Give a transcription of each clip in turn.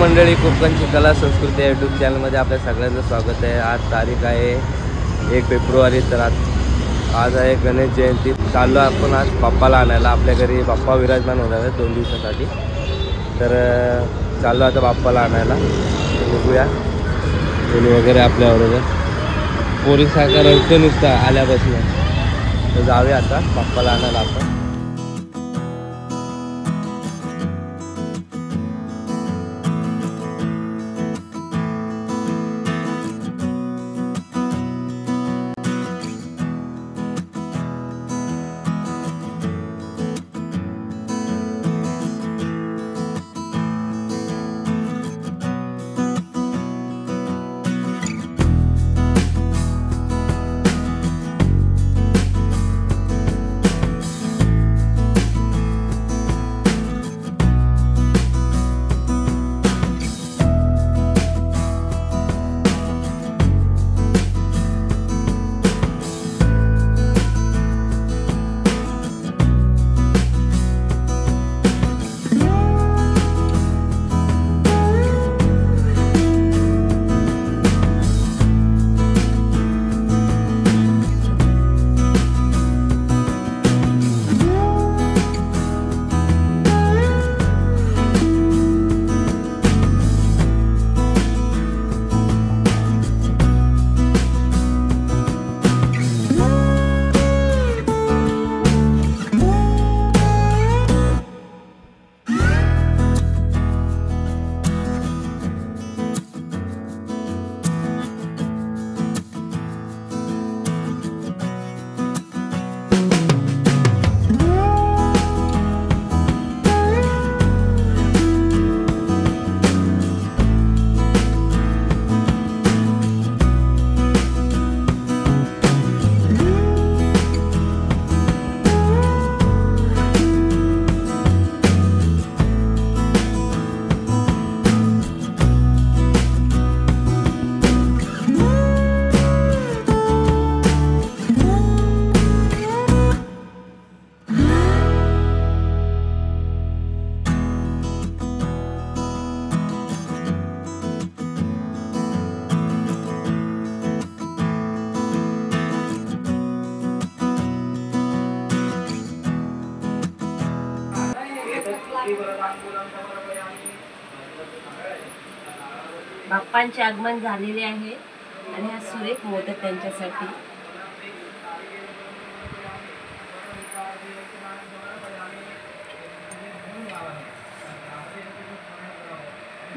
मंडळी, कोकणची कला संस्कृती या यूट्यूब चॅनलमध्ये आपल्या सगळ्यांचं स्वागत आहे। आज तारीख आहे 1 फेब्रुवारी। तर आज आहे गणेश जयंती। चाललो आपण आज बाप्पाला आणायला। आपल्या घरी बाप्पा विराजमान होणार आहे 2 दिवसासाठी। तर चाललो आता बाप्पाला आणायला। बघूया कोणी वगैरे आपल्याबरोबर पोरीसारखा रडतो नुसता आल्यापासून। तर जाऊया आता बाप्पाला आणायला आपण। बाप्पांचे आगमन झालेले आहे आणि हा सुरेख मोदक त्यांच्यासाठी।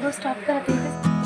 दो स्टॉप करते हैं।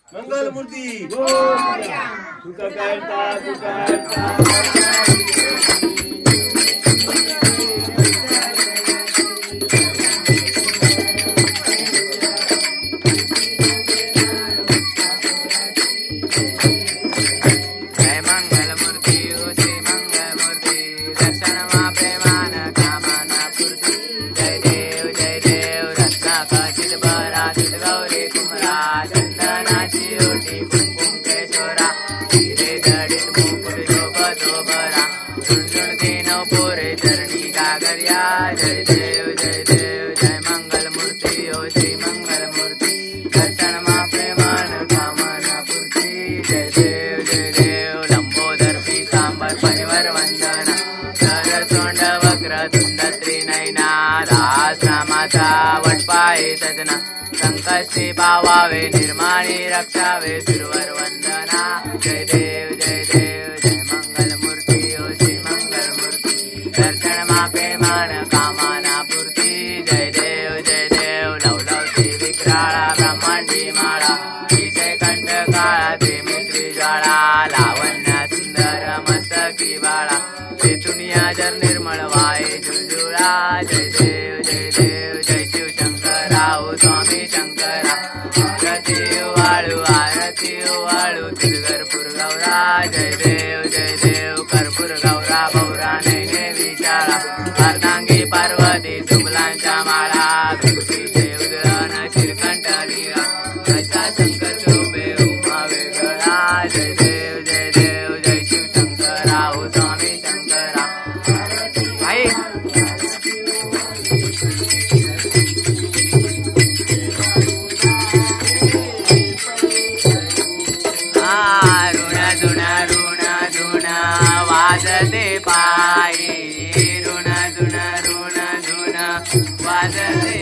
मंगलमूर्ती तुका करता गौरी कुमरा चंदनाची ओटी कुंकुम केशोरा विचारा जय देव जय मंगल मूर्ती ओ श्री मंगल मूर्ती दर्शन मा प्रेमान कामना पूर्ती जय देव लंबोदर पीतांबर परिवर वंदना सरसोंड वक्र धुंद त्रिनयना रामाचा वटपाये सजना संकष्टी पावावे निर्माणी रक्षावे सुरवर वंदना जय देव जय मंगल मूर्ती ओ श्री मंगल मूर्ती दर्शन मा प्रेमान कामना पूर्ती जय देव लवलवती विक्राळा ब्रह्मांडी माळा विजय कंठ काळा त्रिमित्री ज्वाळा लावण्या सुंदर मस्तकी बाळा ते दुनिया जर निर्मळ वाये जुजुळा जय देव जय शिवशंकरा ओ स्वामी शंकरा आरती वाळू तिरगरपूर गौरा जय देव कर्पूर गौरा भौरा नैने विचारा अर्धांगी पार्वती शुक्लांच्या माळा भक्तीचे उदयन श्रीकंठ लीला कशा शंकर शोभे उमा वेगळा जय देव जय शिवशंकरा ओ स्वामी शंकरा आई ऋण वाजते पायी ऋण वाजते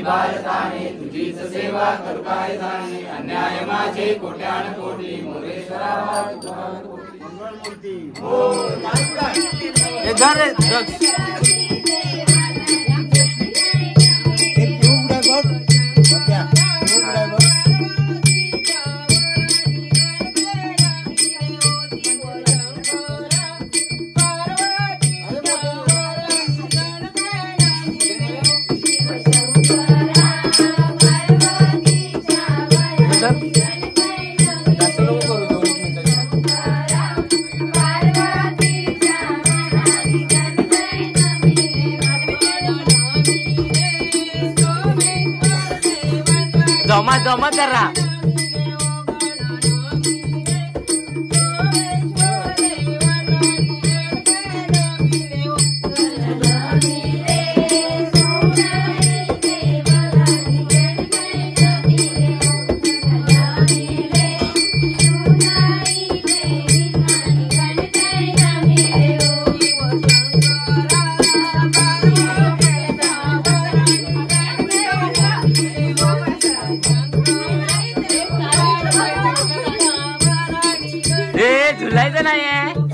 भारताने तुझीच सेवा करू काय जाणे अन्याय माझे कोट्यान कोटी मोरेश्वरा मंगलमूर्ती जमा जमा करा झुलायचं नाहीये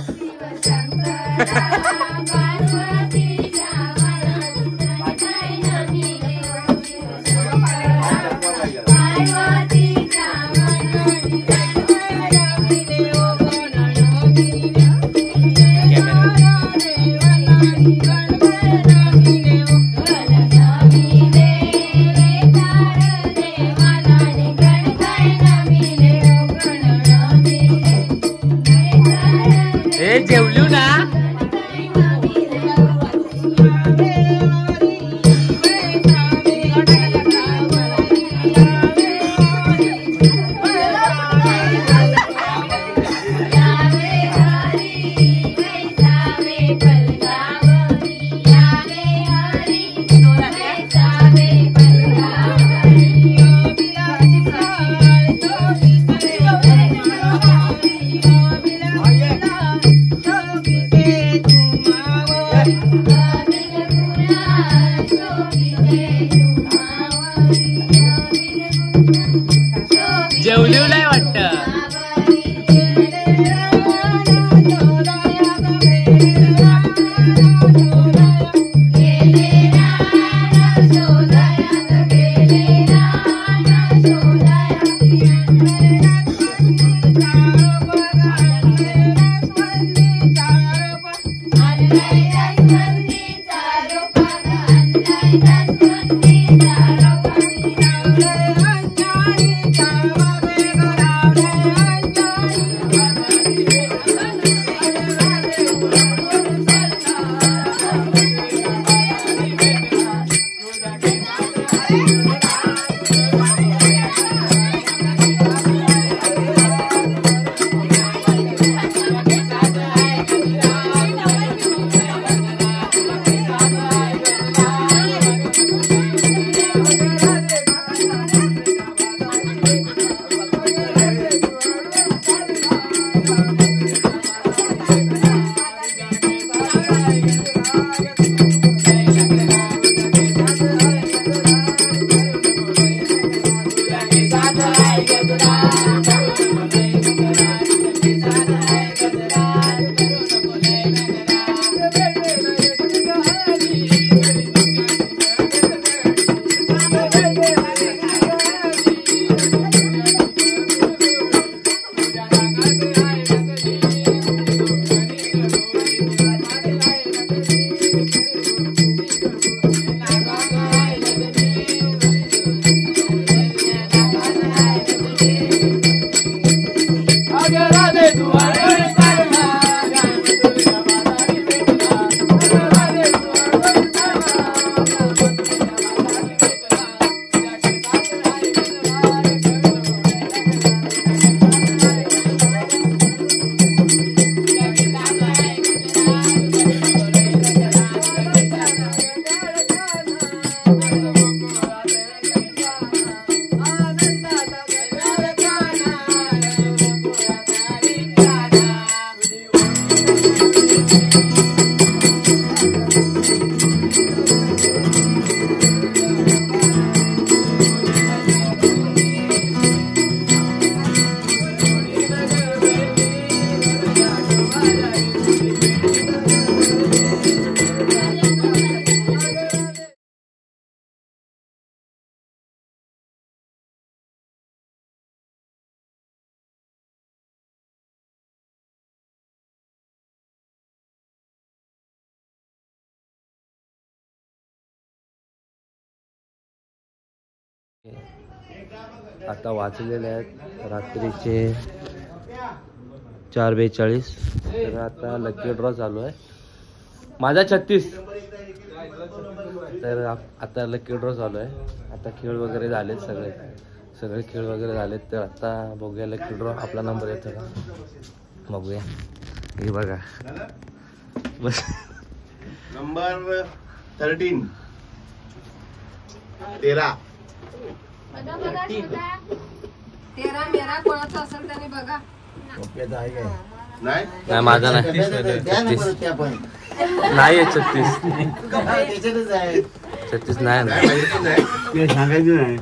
जेवलू ना जेवलू नाही वाटत आता वाचलेले आहेत रात्रीचे 4:42. तर आता लकी ड्रॉ चालू आहे. माझा 36. तर आता लकी ड्रॉ चालू आहे. आता खेळ वगैरे झालेत, सगळे खेळ वगैरे झालेत. तर आता बघूया लकी ड्रॉ. आपला नंबर येतो का बघूया. हे बघा बस नंबर 13. 13 मेरा कोणाचा असेल त्याने बघा. नाही नाही, माझा नाही. 36 नाही आहे. 36 नाही ना. सांगायचं नाही.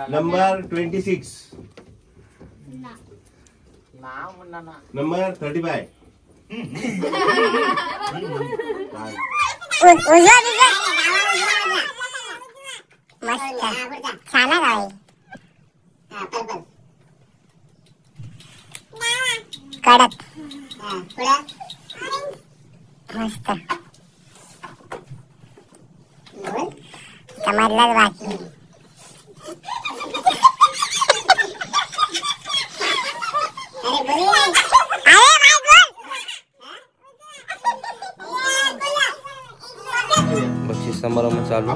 नंबर 26. नंबर 35. कडक मस्त समजलाच बाकी. बक्षीस समारंभ चालू.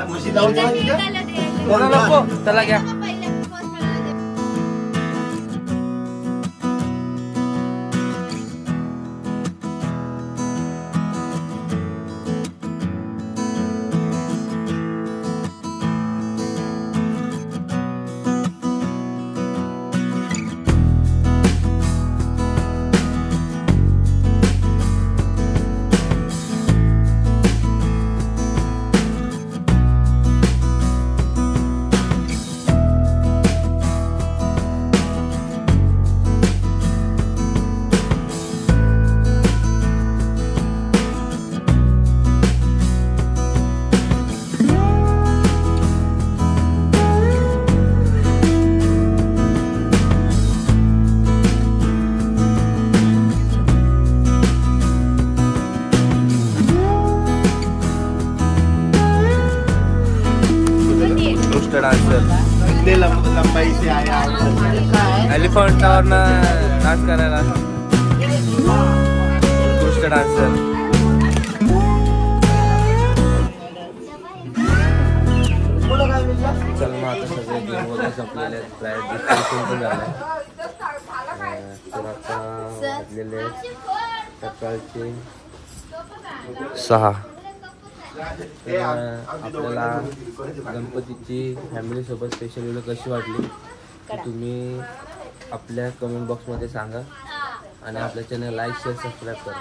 म्हशी जाऊन नको, चला घ्या. डान्सर लंबाई से आया एलिफंट टावर डान्स करायला उत्कृष्ट डान्सर. चल मग आता सगळे गेम वगैरे संपलेले आहेत. प्रायज डिस्ट्रीब्युशन पण झालं. तर आता वाजलेले सकाळचे 6. आपल्याला गणपतीची फॅमिलीसोबत स्पेशल व्हिडिओ कशी वाटली तुम्ही आपल्या कमेंट बॉक्समध्ये सांगा आणि आपल्या चॅनल लाईक शेअर सबस्क्राईब करा.